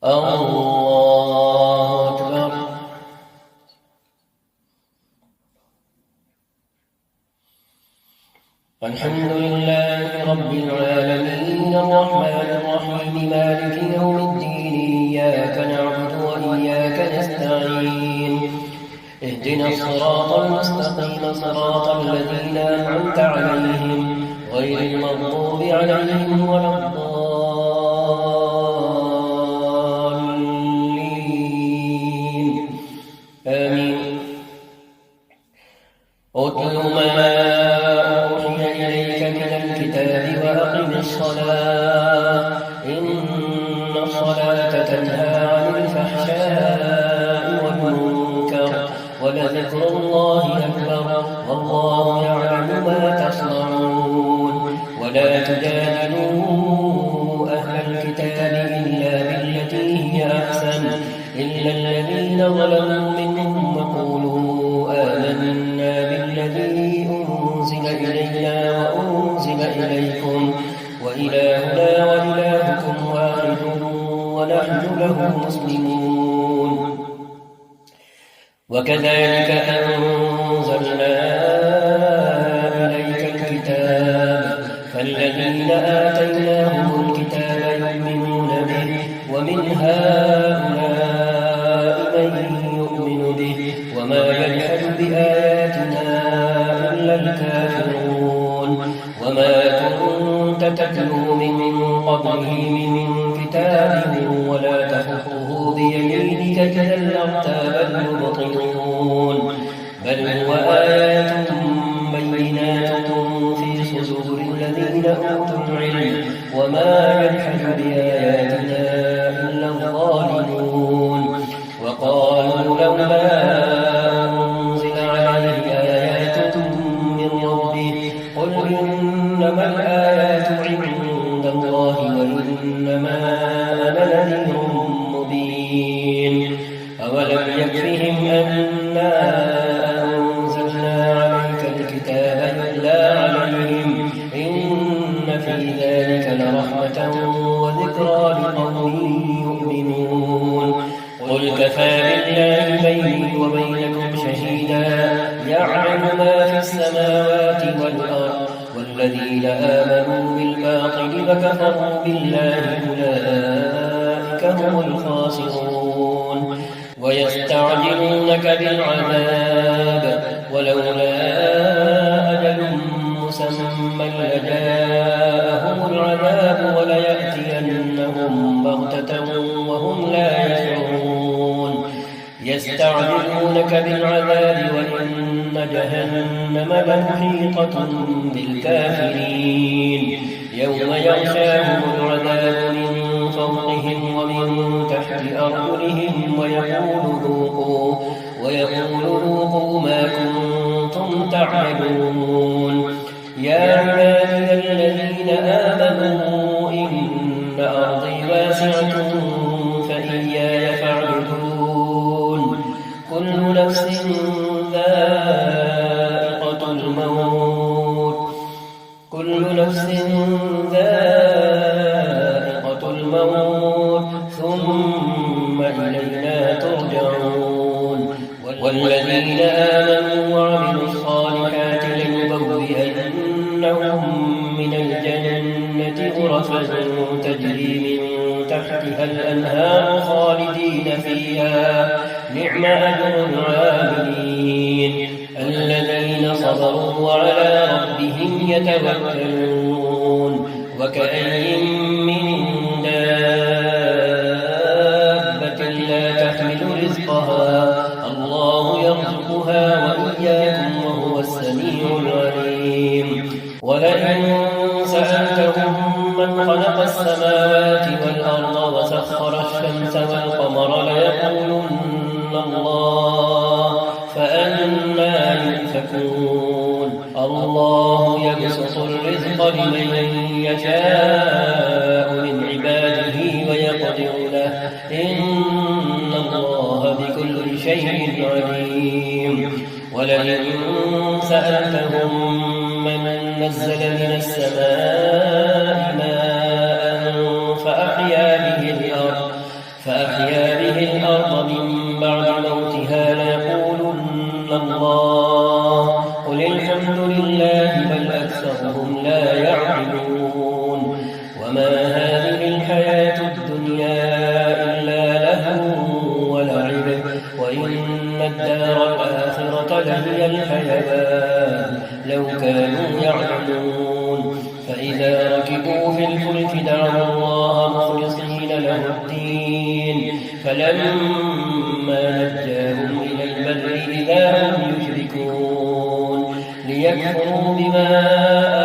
الله أكبر. الحمد لله رب العالمين الرحمن الرحيم مالك يوم الدين إياك نعبد وإياك نستعين اهدنا الصراط المستقيم صراط الذين أنعمت عليهم غير المغضوب عليهم ولا الضالين آمين. أتل ما أوحي إليك من الكتاب وأقم الصلاة إن الصلاة تنهى عن الفحشاء والمنكر ولذكر الله أكبر والله يعلم ما تصنعون. ولا تجادلوا أهل الكتاب إلا بالتي هي أحسن إلا الذين ظلموا منهم وقولوا آمنا بالذي أنزل إلينا وأنزل إليكم وإلهنا وإلهكم واحد ونحن له مسلمون. وكذلك أنزلنا إليك الكتاب فالذين آتيناهم الكتاب يؤمنون به ومن هؤلاء من يؤمن به وما يجحد بآياتنا إلا الكافرون. وما كنت تتلو من قبله من كتاب ولا تخطه بيمينك إذا لارتاب المبطلون بل هو آيات بينات في صدور الذين أوتوا العلم وما يجحد بآياتنا إلا الظالمون. وقالوا لولا أنزل عليه آيات من ربه قل إنما الآيات عند الله وإنما أنا نذير مبين. أولم يكفهم أنا أنزلنا عليك الكتاب يتلى عليهم إن في ذلك لرحمة وذكرى لقوم يؤمنون. قل كفى بالله بيني وبينكم شهيدا يعلم ما في السماوات والأرض والذين آمنوا بالباطل وكفروا بالله أولئك هم الخاسرون. ويستعجلونك بالعذاب ولولا أجل مسمى لجاءهم العذاب وليأتينهم بغتة وهم لا يشعرون. يستعجلونك بالعذاب وإن جهنم لمحيطة بالكافرين يوم يغشاهم العذاب من فوقهم ومن تحت أرجلهم ويقول ذوقوا ما كنتم تعملون. يا عبادي الذين آمنوا إن أرضي واسعة فإياي فاعبدون. كل نفس ذائقة الموت ثم إلينا ترجعون. والذين آمنوا وعملوا الصالحات لنبوئنهم من الجنة غرفا تجري من تحتها الأنهار خالدين فيها نعم أجر العاملين الذين صبروا وعلى ربهم يتوكلون. وكأين من دابة لا تحمل رزقها الله يرزقها وإياكم وهو السميع العليم. ولئن سألتهم من خلق السماوات والأرض وسخر الشمس والقمر ليقولن الله فأنى يؤفكون. الله يبسط الرزق لمن يشاء من عباده ويقدر له إن الله بكل شيء عليم. ولئن سألتهم من نزل من السماء ماء فأحيا به الأرض من بعد موتها ليقولن الله قل الحمد لله بل أكثرهم لا يعقلون وما هذه الحياة الدنيا إلا لهو ولعب وإن الدار الآخرة لهي الحيوان لو كانوا يعلمون فإذا ركبوا في الفلك دعوا الله مخلصين له الدين فلما نجاهم إلى البر إذا هم يشركون ليكفروا بما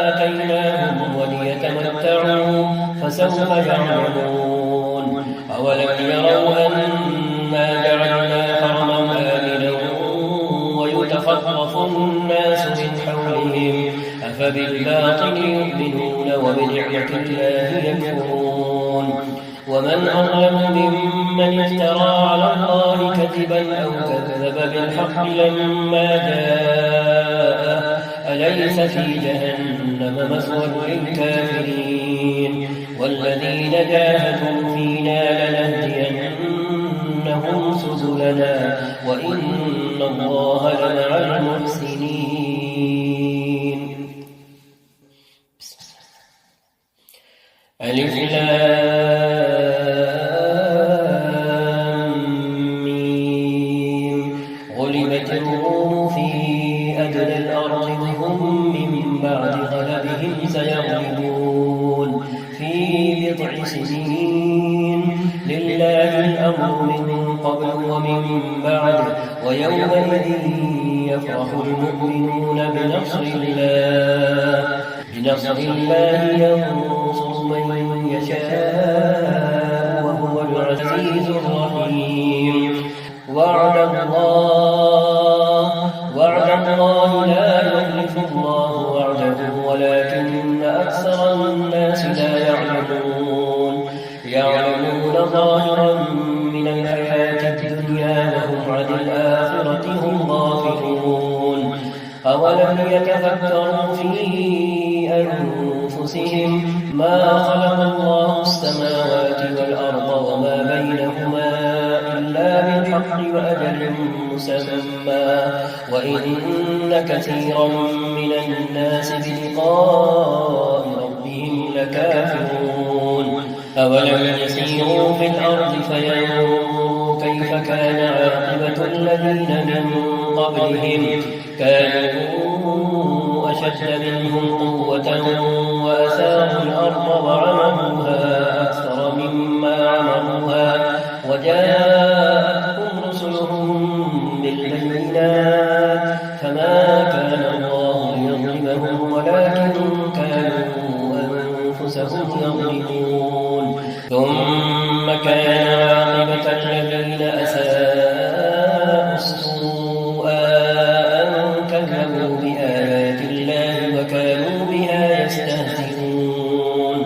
آتيناهم وليتمتعوا فسوف يعلمون أولم يروا أنا جعلنا حرما آمنا ويتخطف الناس من حولهم أفبالباطل يؤمنون وبنعمة الله يكفرون ومن أظلم ممن افترى على الله كذبا أو كذب بالحق لما جاءه أليس في جهنم مثوى للكافرين والذين جاهدوا فينا لنهدينهم سبلنا وإن الله لمع المحسنين. ألف لام ميم غلبت الروم في أدنى الأرض وهم من بعد غلبهم سيغلبون في بضع سنين لله الأمر من قبل ومن بعد ويومئذ يفرح المؤمنون بنصر الله ينصر من يشاء وهو العزيز الرحيم وعد الله لا يخلف الله وعده ولكن أكثر الناس لا يعلمون ظاهرا من الحياة الدنيا وهم عن الآخرة هم غافلون أولم يتفكروا في أنفسهم ما خلق الله السماوات والأرض وما بينهما إلا بالحق وأجل مسمى وإن كثيرا من الناس بلقاء ربهم لكافرون أولم يسيروا في الأرض فينظروا كيف كان عاقبة الذين من قبلهم كانوا أشد منهم قوة وأثاروا الأرض وعمروها أكثر مما عمروها وجاءتهم رسلهم بالبينات فما كان الله ليظلمهم ولكن كانوا أنفسهم يظلمون ثم كان عاقبة الذين أساءوا السوء أن كذبوا بآيات الله وكانوا بها يستهزئون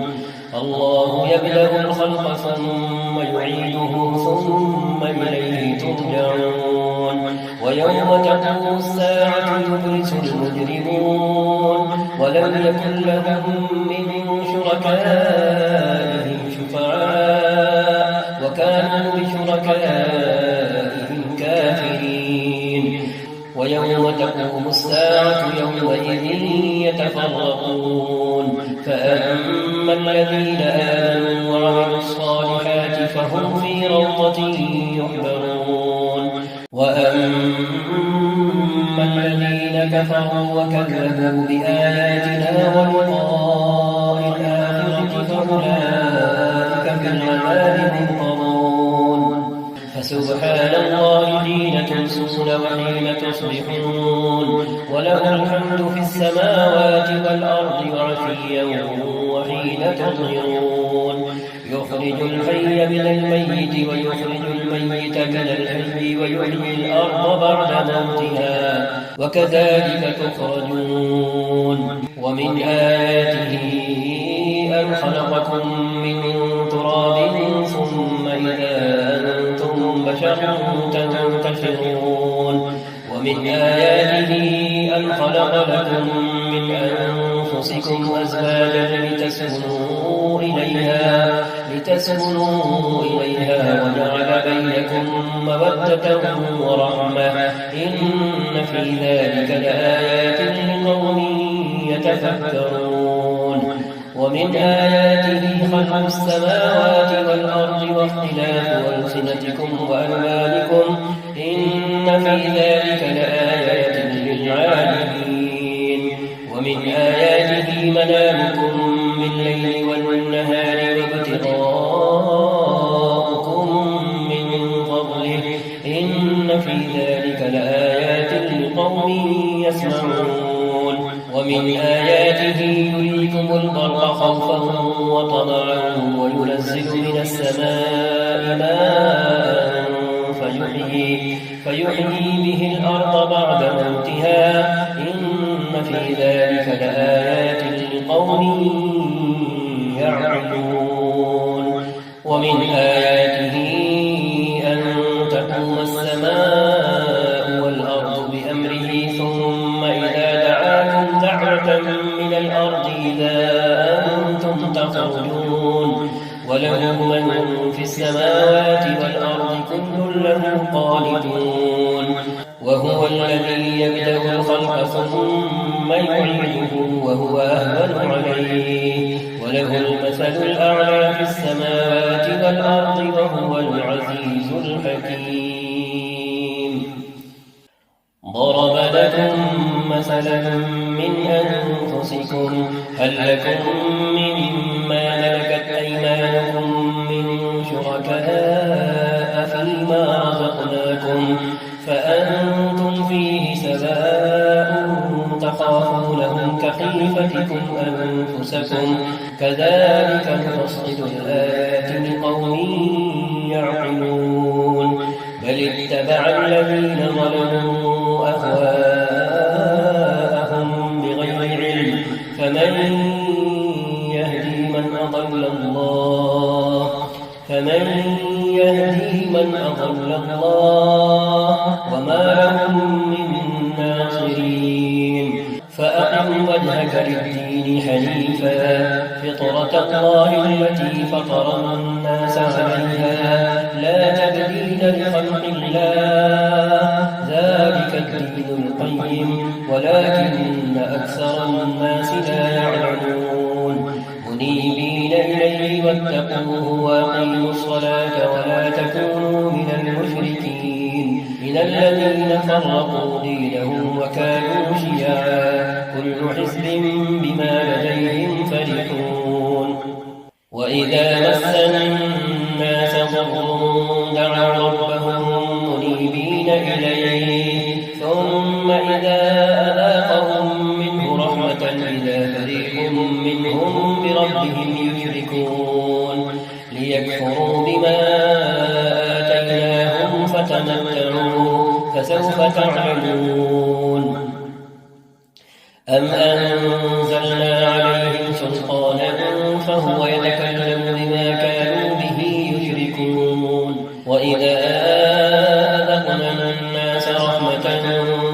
الله يبدأ الخلق ثم يعيده ثم إليه ترجعون ويوم تقوم الساعة يبرز المجرمون ولم يكن لهم من شركائهم شفعاء وكانوا بشركائهم كافرين ويوم تقوم الساعة يومئذ يتفرقون فأما الذين آمنوا وعملوا الصالحات فهم في روضة يحبرون وأما الذين كفروا وكذبوا بآياتنا ولقاء الآخرة فأولئك في العذاب محضرون فسبحان الله حين تمسون وحين تصبحون وله الحمد في السماوات والأرض وعشيا وحين تظهرون يخرج الحي من الميت ويخرج الميت من الحي ويحيي الأرض بعد موتها وكذلك تخرجون ومن آياته أن خلقكم من تراب ثم إذا أنتم بشر تنتشرون ومن آياته أن خلق لكم من أنفسكم أزواجا لتسكنوا إليها وجعل مودة ورحمة إن في ذلك لآيات لقوم يتفكرون ومن آياته خلق السماوات والأرض واختلاف ألسنتكم وألوانكم إن في ذلك لآيات للعالمين ومن آياته منامكم بالليل والنهار وابتغاؤكم من فضله إن في ذلك لآيات لقوم يسمعون ومن آياته يريكم البرق خوفا وطمعا وينزل من السماء ماء فيحيي به الأرض بعد موتها إن في ذلك لآيات لقوم يعقلون ومن آياته أن تقوم السماء والأرض بأمره ثم إذا دعاكم دعوة من الأرض إذا أنتم تخرجون وله من في السماوات والأرض كل له قانتون وهو الذي يبدأ الخلق ثم يعيده وهو أهون عليه وله المثل الأعلى في السماوات والأرض وهو العزيز الحكيم ضرب لكم مثلا من أنفسكم هل لكم مما ملكت أيمانكم من شركاء فيما رزقناكم فأنتم فيه سواء تخافونهم كخيفتكم أنفسكم كذلك نفصل الآيات لقوم يعقلون بل اتبع الذين ظلموا أهواءهم بغير علم فمن يهدي من أضل الله وما لهم من ناصرين فأقم وجهك للدين حنيفا فطرة الله التي فطر الناس عليها لا تبديل لخلق الله ذلك الدين القيم ولكن أكثر الناس لا يعلمون منيبين إليه واتقوه وأقيموا الصلاة ولا تكونوا من المشركين من الذين فرقوا دينهم وكانوا شيعا كل حزب بما لديهم فرحون وإذا مس الناس ضر دعوا ربهم منيبين إليه ثم إذا أذاقهم منه رحمة إذا فريق منهم بربهم يشركون ليكفروا بما آتيناهم فتمتعوا فسوف تعلمون أم أنزلنا عليهم سلطانا فهو يتكلم بما كانوا به يشركون وإذا أذقنا الناس رحمة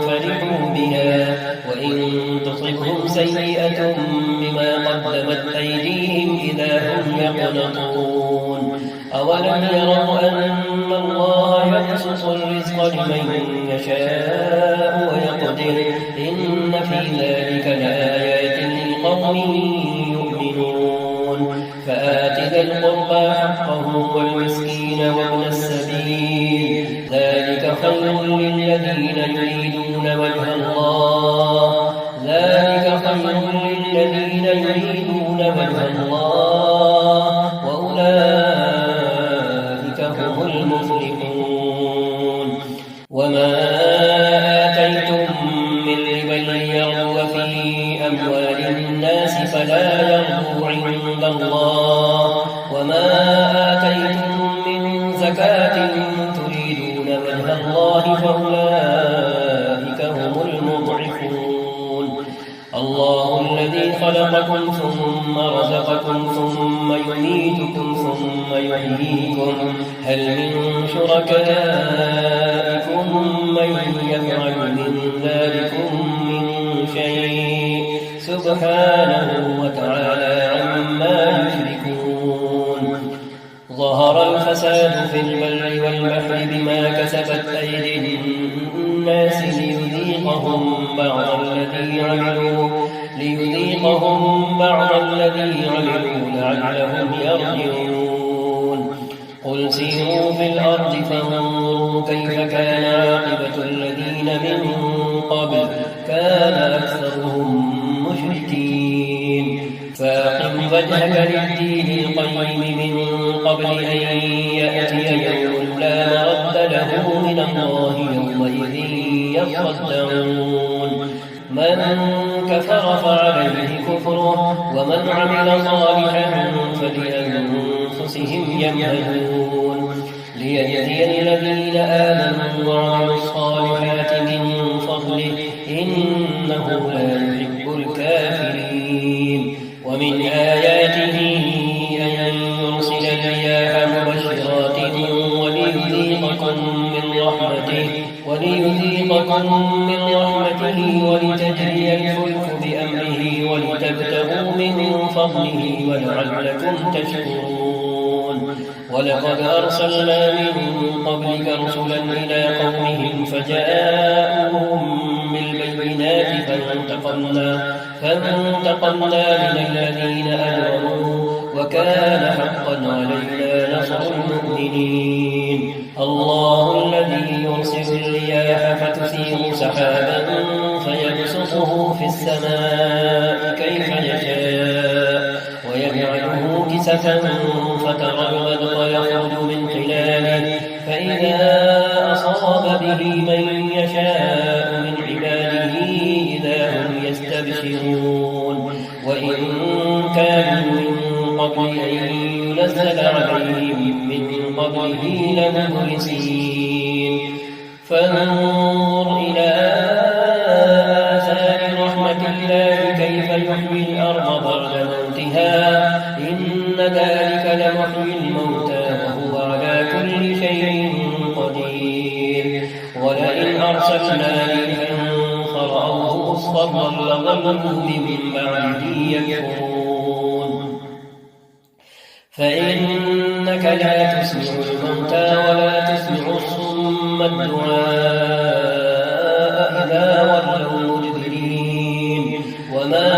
فرحوا بها وإن تصبهم سيئة بما قدمت أيديهم إذا هم يقنطون أولم يروا أن الله يبسط الرزق لمن يشاء ويقدر إن في ذلك لآيات لقوم يؤمنون فآت ذا القربى حقه والمسكين وابن السبيل ذلك خير للذين يريدون وجه الله وأولئك هم المفلحون وما آتيتم من ربا ليربو في أموال الناس فلا يربو عند الله وما آتيتم من زكاة تريدون وجه الله فأولئك هم المضعفون الله الذي خلقكم ثم رزقكم ثم يميتكم ثم يحييكم هل من شركائكم من يفعل من ذلكم من شيء سبحانه وتعالى عما يشركون ظهر الفساد الفساد في البر والبحر بما كسبت أيدي الناس ليذيقهم بعض الذي عملوا لعلهم يرجعون قل سيروا في الأرض فانظروا كيف كان عاقبة الذين من قبل كان أكثرهم مشركين فأقم وجهك للدين القيم من قبل أن يأتي يوم لا مرد له من الله يومئذ يصدعون من كفر فعليه كفره ومن عمل صالحا فلأنفسهم يمهدون ليجزي الذين آمنوا وعملوا الصالحات من فضله إنه لا يحب الكافرين ومن آياته أن يرسل الرياح مبشرات وليذيقكم من رحمته ولتجري الفلك بأمره ولتبتغوا من فضله ولعلكم تشكرون ولقد أرسلنا من قبلك رسلا إلى قومهم فجاءوهم بالبينات فانتقمنا من الذين أجرموا وكان حقا علينا نصر المؤمنين الله الذي يرسل الرياح فتثير سحابا فيبسطه في السماء كيف يشاء ويجعله كسفا فترى الودق يخرج من خلاله فإذا أصاب به من يشاء من عباده إذا هم يستبشرون وإن كانوا من قبل أن ينزل عليهم من قبله لمبلسين فانظر إلى آثار رحمة الله كيف يحيي الأرض بعد موتها إن ذلك لمحيي الموتى وهو على كل شيء قدير ولئن أرسلنا ريحا فرأوه مصفرا لظلوا من بعده يكفرون فإنك لا تسمع الموتى ولا تسمع الصم الدعاء إذا ولوا مدبرين وما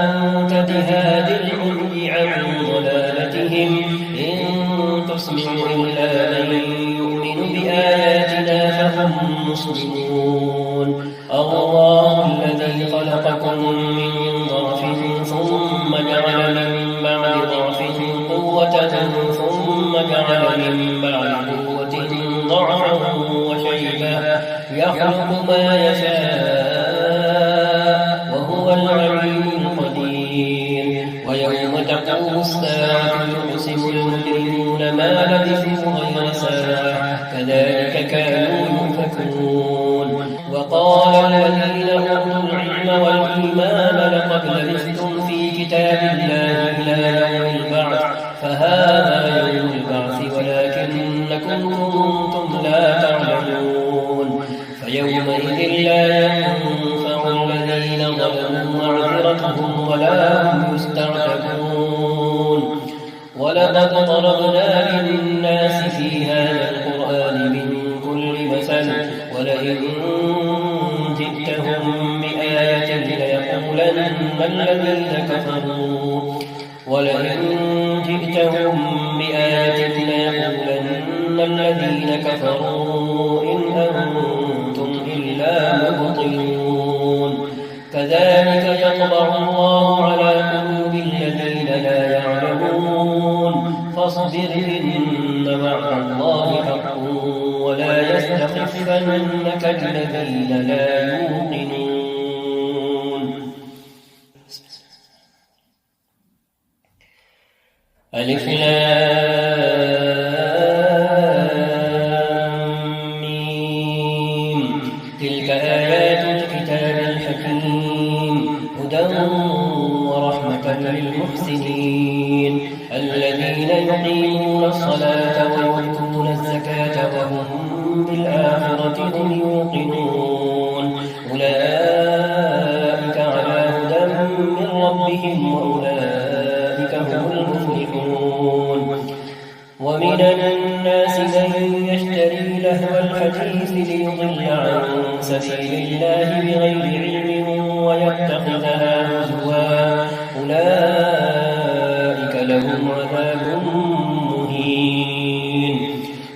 أنت بهاد العمي عن ضلالتهم إن تسمع إلا من يؤمن بآياتنا فهم مسلمون الله الذي خلقكم من ضعف ثم جعل من بعد ضعف قوة ثم جعل من بعد قوة ضعفا وشيبة يخلق ما يشاء وهو العليم القدير ويوم تقوم الساعة يقسم المجرمون ما لبثوا غير ساعة كذلك كانوا يؤفكون وقال الذين أوتوا العلم والإيمان لقد لبثتم في كتاب الله إلى يوم البعث فهذا يوم البعث ولكنكم كنتم لا تعلمون فيومئذ لا ينفع الذين ظلموا معذرتهم ولا هم يستعتبون ولقد ضربنا للناس في هذا القرآن من كل مثل ولئن جئتهم بآية ليقولن الذين كفروا إن أنتم إلا مبطلون كذلك يطبع الله على قلوب الذين لا يعلمون فاصبر إن وعد الله حق ولا يستخفنك الذين لا يوقنون ألف لام ميم تلك آيات الكتاب الحكيم هدى ورحمة للمحسنين الذين يقيمون الصلاة ويؤتون الزكاة وهم بالآخرة هم يوقنون أولئك على هدى من ربهم وأولئك هم المفلحون ومن ليضل عن سبيل الله بغير علم ويتخذها هزوا أولئك لهم عذاب مهين.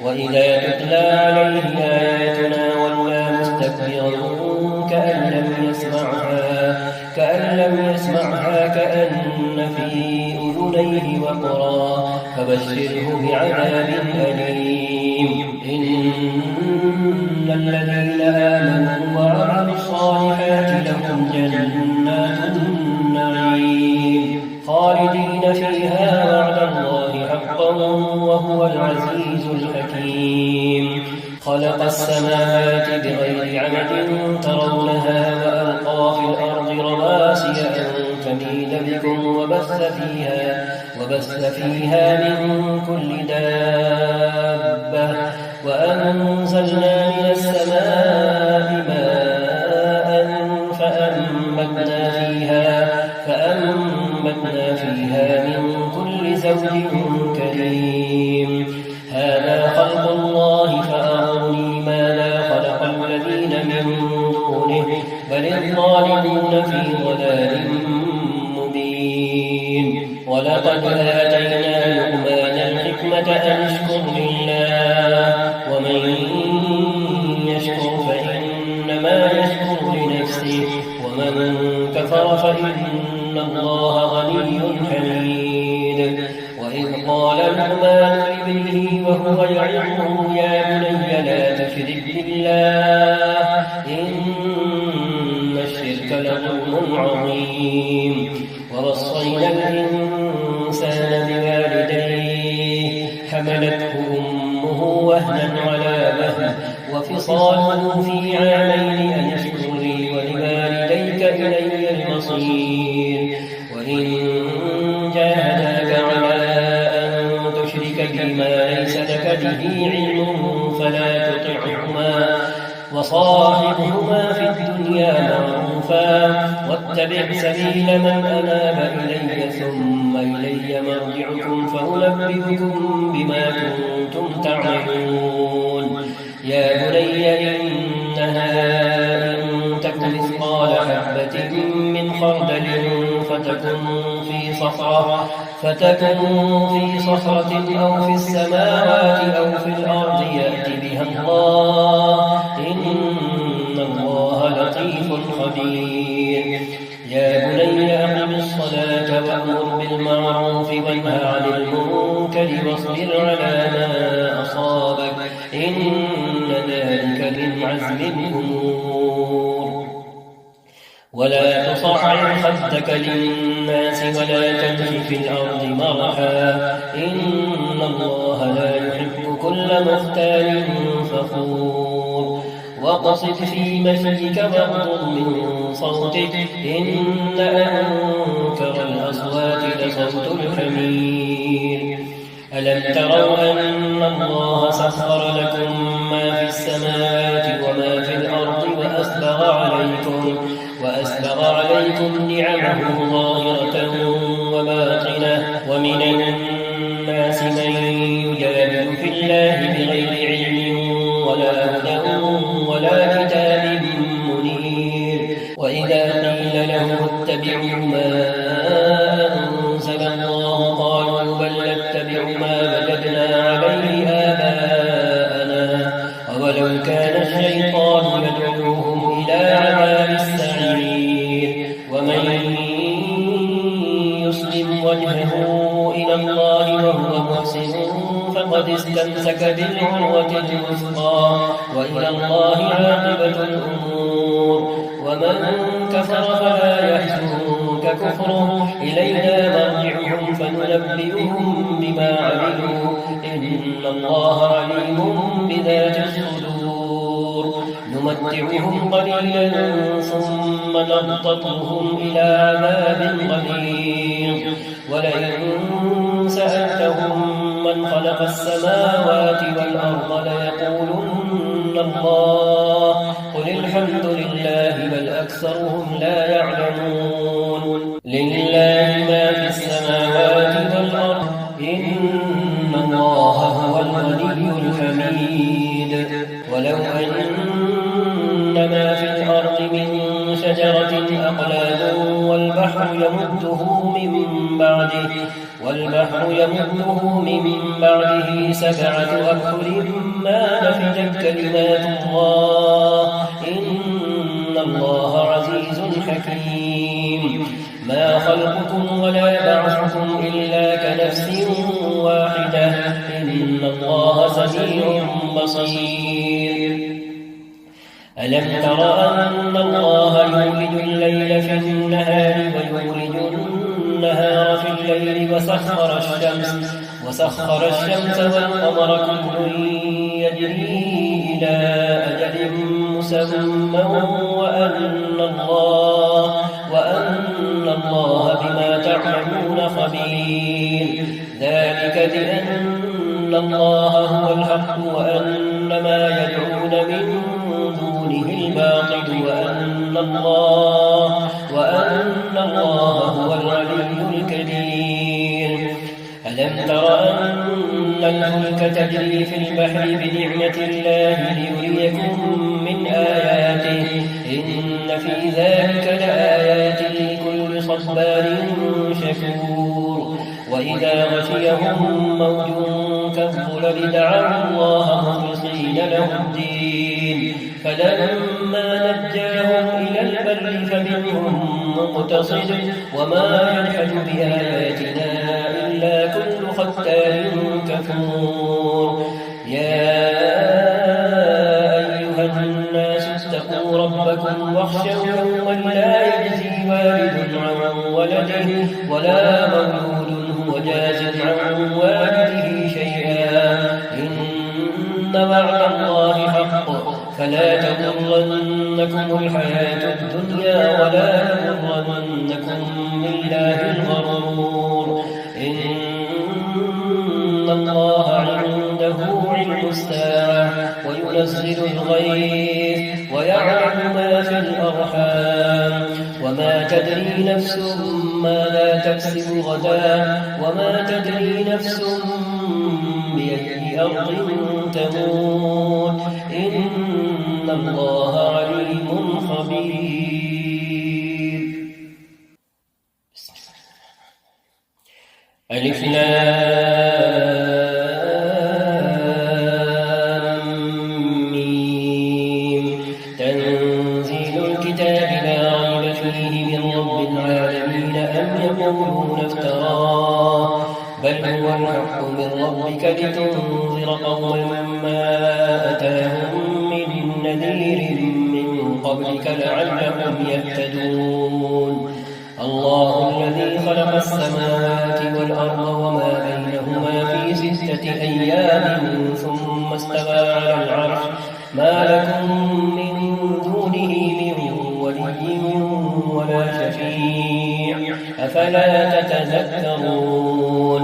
وإذا تتلى عليه آياتنا ولى مستكبرا كأن لم يسمعها كأن في أذنيه وقرا فبشره بعذاب أليم. إن الذين آمنوا وعملوا الصالحات لهم جنات النعيم خالدين فيها وعد الله حقا وهو العزيز الحكيم. خلق السماوات بغير عمد ترونها وألقى في الأرض رواسي أن تميد بكم وبث فيها من كل دابة وأنزلنا من السماء ماء فأنبتنا فيها من كل زوج كريم. هذا خلق الله فأروني ماذا خلق الذين من دونه بل الظالمون في ضلال مبين. ولقد آتينا لقمان الحكمة أن اشكر لله ومن يشكر فإنما يشكر لنفسه ومن كفر فإن الله غني حميد. وإذ قال لقمان لابنه وهو يعظه يا بني لا تشرك بالله إن الشرك لظلم عظيم. ووصينا الإنسان بوالديه حملته أمه وهنا على وهن وفصاله في عامين أن اشكر لي ولوالديك إلي المصير. وإن جاهداك على أن تشرك بما ليس لك به علم فلا تطعهما وصاحبهما في الدنيا معروفا واتبع سبيل من أناب إلي ثم إلي مرجعكم فأنبئكم بما كنتم تعملون. يا بني إنها إن تك مثقال حبة من خردل فتكن في صخرة أو في السماوات أو في الأرض يأت بها الله إن الله لطيف خبير. يا بني أقم الصلاة وأمر بالمعروف وانه عن المنكر واصبر على ما أصابك إن ذلك من عزم الأمور. ولا تصعر خدك للناس ولا تمش في الأرض مرحا إن الله لا يحب كل مختال فخور. واقصد في مشيك واغضض من صوتك إن أنكر الأصوات لصوت الحمير. ألم تروا أن الله سخر لكم ما في السماوات وما في الأرض وأسبغ عليكم نعمه ظاهرة وباطنة ومن الناس من يجادل في الله بغير علم ولا هدى ولا كتاب منير. وإذا قيل له اتبعوا ما أنزل الله قالوا بل نتبع ما وجدنا عليه آباءنا أولو كان الشيطان يدعوهم إلى عذاب السعير. ومن يسلم وجهه إلى الله وهو محسن فقد استمسك بالعروة الوثقى وإلى الله عاقبة الأمور. ومن كفر فلا يحزنك كفره إلينا مرجعهم فننبئهم بما عملوا إن الله عليم بذات الصدور. نمتعهم قليلا ثم نضطرهم إلى عذاب غليظ. ولئن سألتهم من خلق السماوات والأرض ليقولن الله قل الحمد لله بل أكثرهم لا يعلمون. لله ما في السماوات والأرض إن الله هو الغني الحميد. ولو أن ما في الأرض من شجرة أقلام والبحر يمده من بعده 7 أبحر ما نفدت كلمات الله إن الله عزيز حكيم ما خلقكم ولا بعثكم إلا كنفس واحدة إن الله سميع بصير ألم تر أن الله يولج الليل في النهار ويولج النهار في الليل وسخر الشمس والقمر كل يجري إلى أجل مسمى وأن الله بما تعملون خبير ذلك بأن الله هو الحق وأن ما يدعون من دونه الباطل وأن الله هو العلي الكبير ألم تر أن الفلك تجري في البحر بنعمة الله ليريكم من آياته إن في ذلك لآيات لكل صبار شكور وإذا غشيهم موج كالظلل دعوا الله مخلصين له الدين فلما نجاهم إلى البر فمنهم مقتصد وما يجحد بآياتنا إلا كل ختار كفور يا أيها الناس اتقوا ربكم واخشوا يوما لا يجزي والد عن ولده ولا مولود هو جاز عن والده شيئا إن وعد الله حق فلا تغرنكم الحياة الدنيا ولا يغرنكم بالله الغرور إن الله عنده علم الساعة وينزل الغيث ويعلم ما في الأرحام وما تدري نفس ماذا تكسب غدا وما تدري نفس بأي أرض تموت إن الله عليم خبير ألف لام ميم تنزيل الكتاب لا ريب فيه من رب العالمين أم يقولون افتراه بل هو الحق من ربك لتنذر قوما ما أتاهم من نذير من قبلك لعلهم يهتدون الله الذي خلق السماوات والأرض وما بينهما في 6 أيام ثم استوى على العرش ما لكم من دونه من ولي ولا شفيع أفلا تتذكرون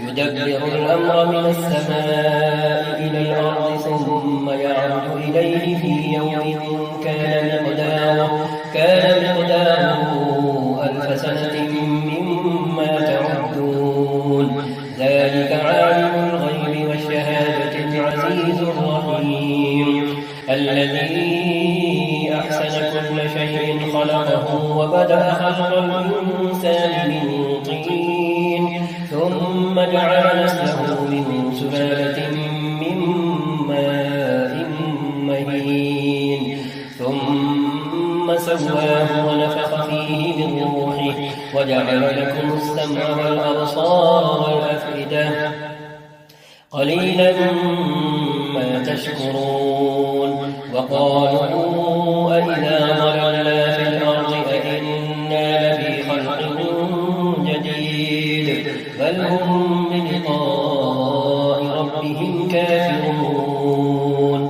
يدبر الأمر من السماء إلى الأرض ثم يعرج إليه في يوم كان مقداره 1000 سنة مما تعدون ذلك عالم الغيب والشهادة العزيز الرحيم الذي أحسن كل شيء خلقه وبدأ خلق الإنسان من طين ثم جعل نسله من سلالة من ماء مهين ثم سواه ونفخ فيه من روحه وجعل لكم السمع والأبصار والأفئدة قليلا ما تشكرون وقالوا أئذا ضللنا في الأرض أئنا لفي خلق جديد بل هم بلقاء ربهم كافرون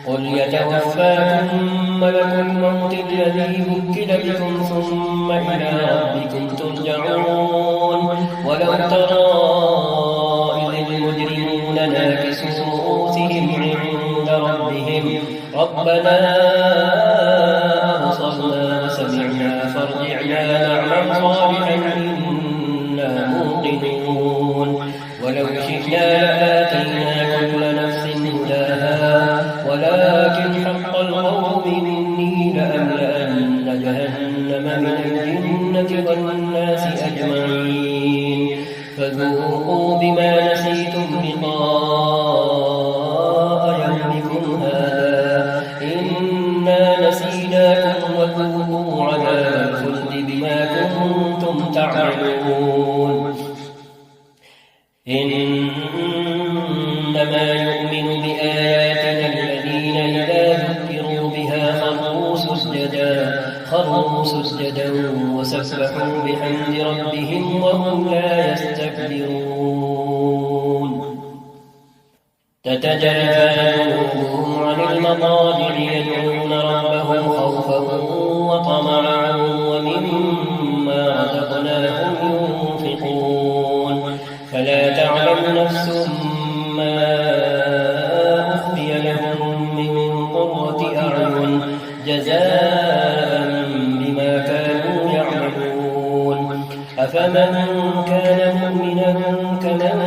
قل يتوفاكم ملك الموت الذي وكل بكم ثم إلى ربكم ترجعون ولو ترى إذ المجرمون ناكسوا رؤوسهم عند ربهم ربنا أبصرنا وسمعنا فارجعنا نعمل صالحا إنا موقنون ولو شئنا لآتينا كل نفس هداها ولكن والناس أجمعين فذوقوا بما نسيتم لقاء يومكم هذا إنا نسيناكم وذوقوا عذاب الخلد بما كنتم تعملون إنما يؤمن بآياتنا الذين إذا ذكروا بها خروا سجدا وسبحوا بحمد ربهم وهم لا يستكبرون تتجافى جنوبهم عن المضاجع يدعون ربهم خوفا وطمعا ومما رزقناهم ينفقون فلا تعلم نفس ما أخفي لهم من قرة أعين جزاء بما كانوا يعملون أفمن كان مؤمنا كمن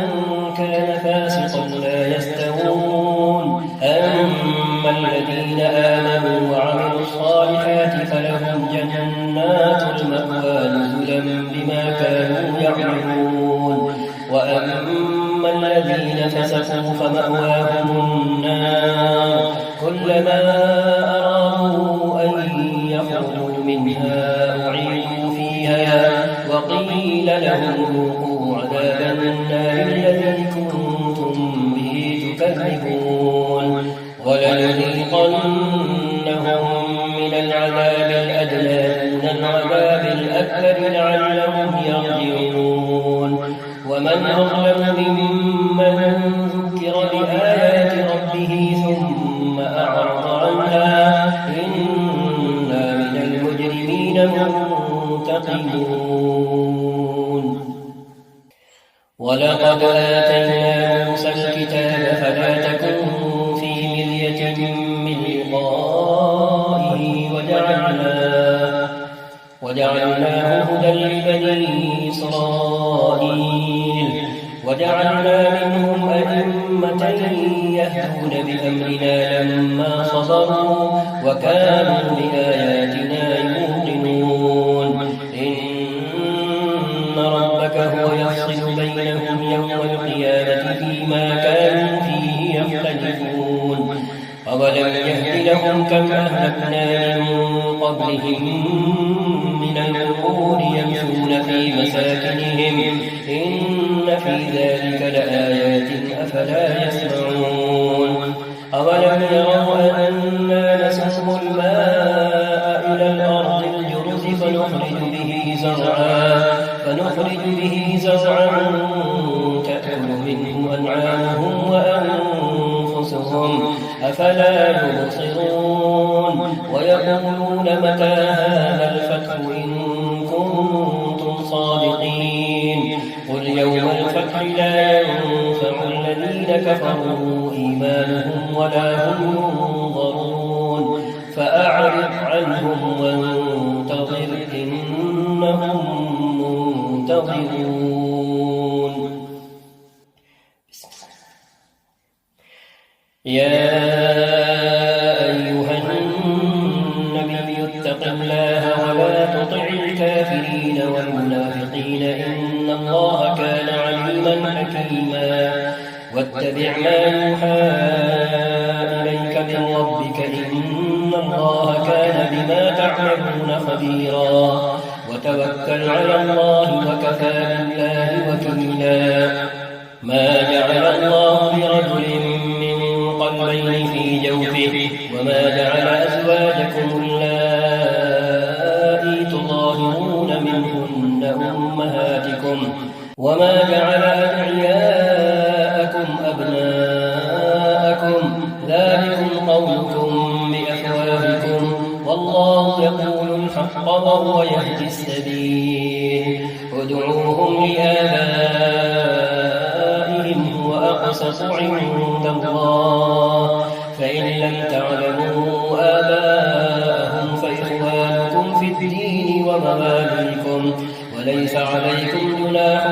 كان فاسقا لا يستوون أما الذين آمنوا وعملوا الصالحات فلهم جنات المأوى نزلا بما كانوا يعملون وأما الذين فسقوا فمأواهم النار كلما أرادوا أن يخرجوا منها أعيدوا فيها وقيل لهم ذوقوا عذاب النار الذي كنتم به تكذبون ولنذيقنهم من العذاب الأدنى دون العذاب الأكبر لعلهم يرجعون ومن أظلم ممن ذكر بآيات ربه ثم أعرض عنها إنا من المجرمين منتقمون ولقد آتينا موسى الكتاب فلا تكن في مرية من لقائه وجعلناه هدى لبني إسرائيل وجعلنا منهم أئمة يهدون بأمرنا لما صبروا وكانوا بآياتنا يوقنون إن ربك هو يفصل بينهم يوم القيامة فيما كانوا فيه يختلفون أولم يهد لهم كم أهلكنا من قبلهم من القرون يمشون في مساكنهم إن في ذلك لآيات أفلا يسمعون أولم يروا أنا نسوق الماء إلى الأرض الجرز فنخرج به زرعا تأكل منه أنعامهم وأنفسهم أفلا يبصرون ويقولون متى هذا الفتح إن كنتم صادقين قل يوم الفتح لا ينفع الذين كفروا إيمانهم ولا هم ينظرون فأعرض عنهم وانتظر إنهم منتظرون يا أيها النبي اتق الله ولا تطع الكافرين والمنافقين إن الله كان عليما حكيما واتبع ما يوحى إليك من ربك إن الله كان بما تعملون خبيرا وتوكل على الله وكفى بالله وكيلا ما جعل الله لرجل من قلبين في جوفه وما جعل أزواجكم اللائي تظاهرون منهن أمهاتكم وما جعل أدعياءكم أبناءكم ذلكم قولكم بأفواهكم والله يقول الحق وهو يهدي السبيل ادعوهم لآبائهم هو أقسط عند الله فإن لم تعلموا آباءهم فإخوانكم في الدين ومواليكم وليس عليكم جناح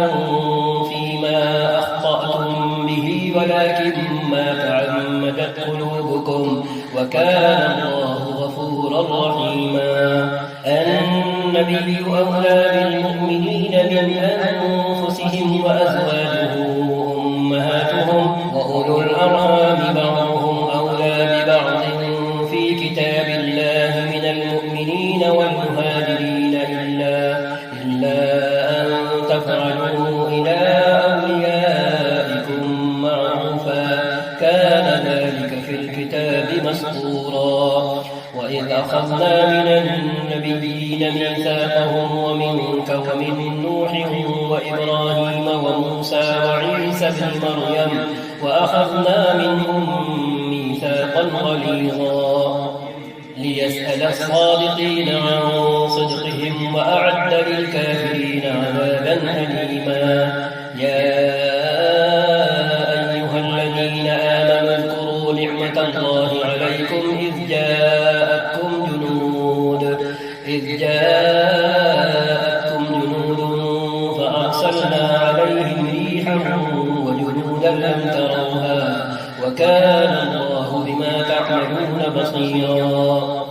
فيما أخطأتم به ولكن ما تعمدت قلوبكم وكان الله غفورا رحيما النبي أولى بالمؤمنين من أنفسهم وأزواجه أمهاتهم وأولو الأرحام بعضهم أولى ببعض في كتاب الله من المؤمنين والمهاجرين إلا أن تفعلوا إلى أوليائكم معروفا كان ذلك في الكتاب مسطورا وإذ أخذنا من النبيين ميثاقهم ومنك ومن نوح وإبراهيم وموسى وعيسى ابن مريم وأخذنا منهم ميثاقا غليظا ليسأل الصادقين عن صدقهم وأعد للكافرين عذابا أليما يا أيها الذين آمنوا اذكروا نعمة الله عليكم إذ جاءتكم جنود فأرسلنا عليهم ريحا وجنودا لم تروها وكان الله بما تعملون بصيرا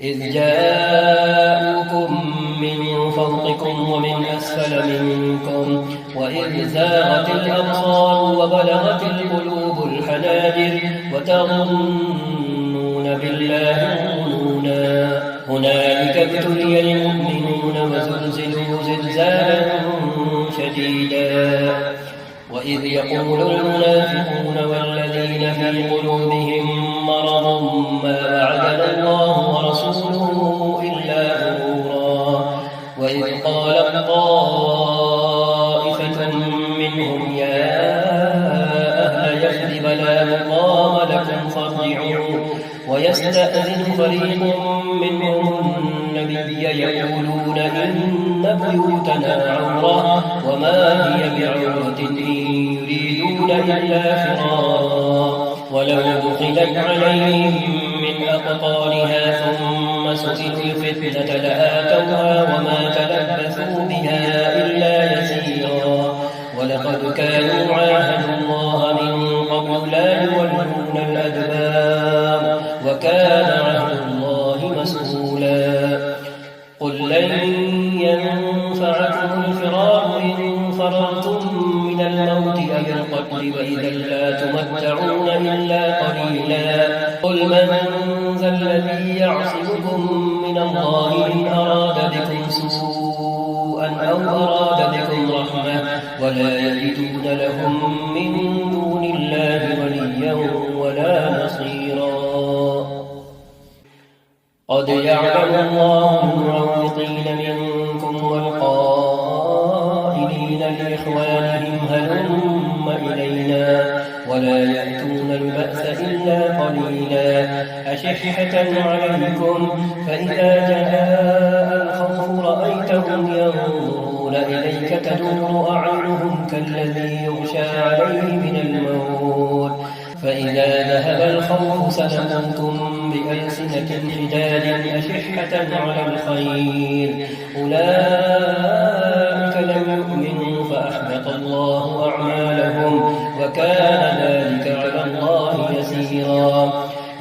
إذ جاءوكم من فوقكم ومن أسفل منكم وإذ زاغت الأبصار وبلغت القلوب الحناجر وتظنون بالله الظنونا هنالك ابتلي المؤمنون وزلزلوا زلزالا شديدا وإذ يقول المنافقون والذين في قلوبهم مرض ما وعدنا الله ورسوله إلا غرورا وإذ قال طائفة منهم يا أهل يثرب لا مقام لكم فارجعوا ويستأذن فريق منهم النبي يقولون إن بيوتنا عورة وما هي بعورة إن يريدون إلا فرارا ولو دخلت عليهم من أقطارها ثم سئلوا الفتنة لآتوها وما تلبثوا بها إلا يسيرا ولقد كانوا عاهدوا الله من قبل لا يولون الأدبار وكان عهد الله مسؤولا قل لن ينفعكم الفرار إن فررتم من الموت أو القتل وإذا لا تمتعون إلا قليلا قل من ذا الذي يعصمكم من الله إن أراد بكم سوءا أو أراد بكم رحمة ولا يجدون لهم من دون الله وليا ولا نصيرا قد يعلم الله المعوقين منكم والقائلين لإخوانهم هلم إلينا ولا يأتون البأس إلا قليلا أشحة عليكم فإذا جاء الخوف رأيتهم ينظرون إليك تدور أعينهم كالذي يغشى عليه من الموت فإذا ذهب الخوف سلقوكم بألسنة حداد أشحة على الخير أولئك لم يؤمنوا فأحبط الله أعمالهم وكان ذلك على الله يسيرا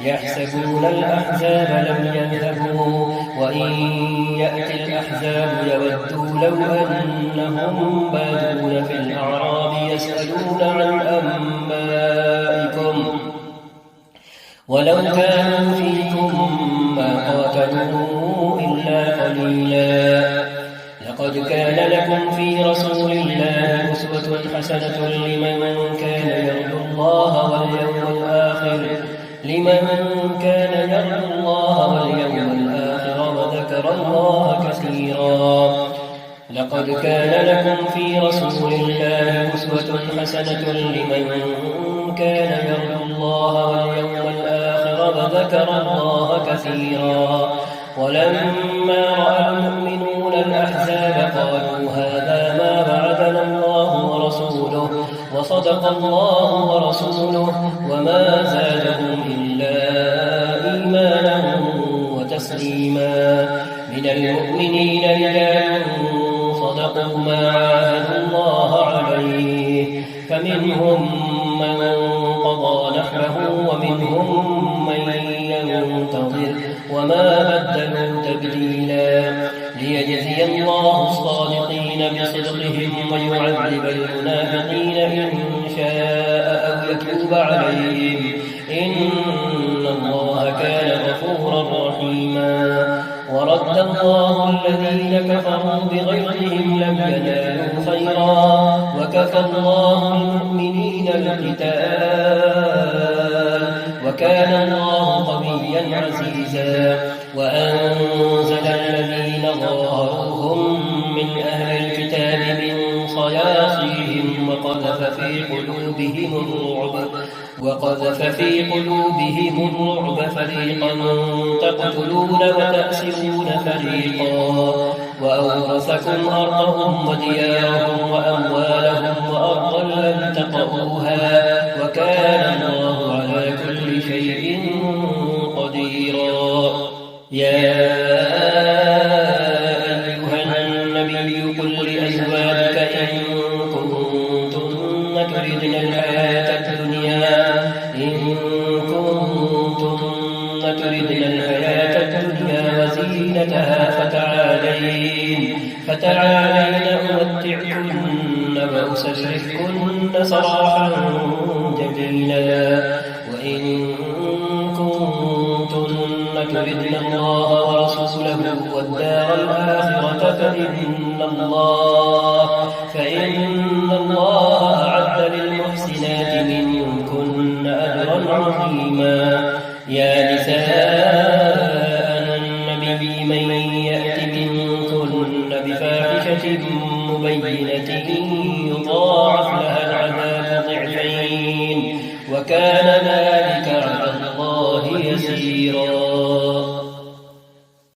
يحسبون الأحزاب لم يذهبوا وإن يأتي الأحزاب يودوا لو أنهم بادون في الأعراب يسألون عن أنبائكم ولو كانوا فيكم ما قاتلوا إلا قليلا لقد كان لكم في رسول الله أسوة حسنة لمن كان يرجو الله واليوم الآخر وذكر الله كثيرا لقد كان لكم في رسول الله أسوة حسنة لمن كان يرجو الله واليوم الآخر وذكر الله كثيرا ولما رأى المؤمنون الأحزاب قالوا هذا ما وعدنا الله ورسوله وصدق الله ورسوله وما زادهم إلا إيمانا وتسليما من المؤمنين رجال صدقوا ما عاهدوا الله عليه فمنهم من قضى نحبه ومنهم من ينتظر وما بدلوا تبديلا بصدقهم ويعذب المنافقين إن شاء أو يتوب عليهم إن الله كان غفورا رحيما ورد الله الذين كفروا بغيظهم لم ينالوا خيرا وكفى الله المؤمنين القتال وكان الله قويا عزيزا وأنزل الذين ظاهروهم من أهل الكتاب من صياصيهم وقذف في قلوبهم الرعب فريقا تقتلون وتأسرون فريقا وأورثكم أرضهم وديارهم وأموالهم وأرضا لم تطئوها وكان الله على كل شيء قديرا يا أيها النبي قل لأزواجك إن كنتن تردن الحياة الدنيا وزينتها فتعالين أمتعكن وأسرحكن سراحا جميلا وإن كنتن تردن الله ورسوله والدار الآخرة فإن الله أعد للمحسنات منكن أجرا عظيما يا نساء النبي من يأت منكن بفاحشة مبينة يضاعف لها العذاب ضعفين وكان ذلك على الله يسيرا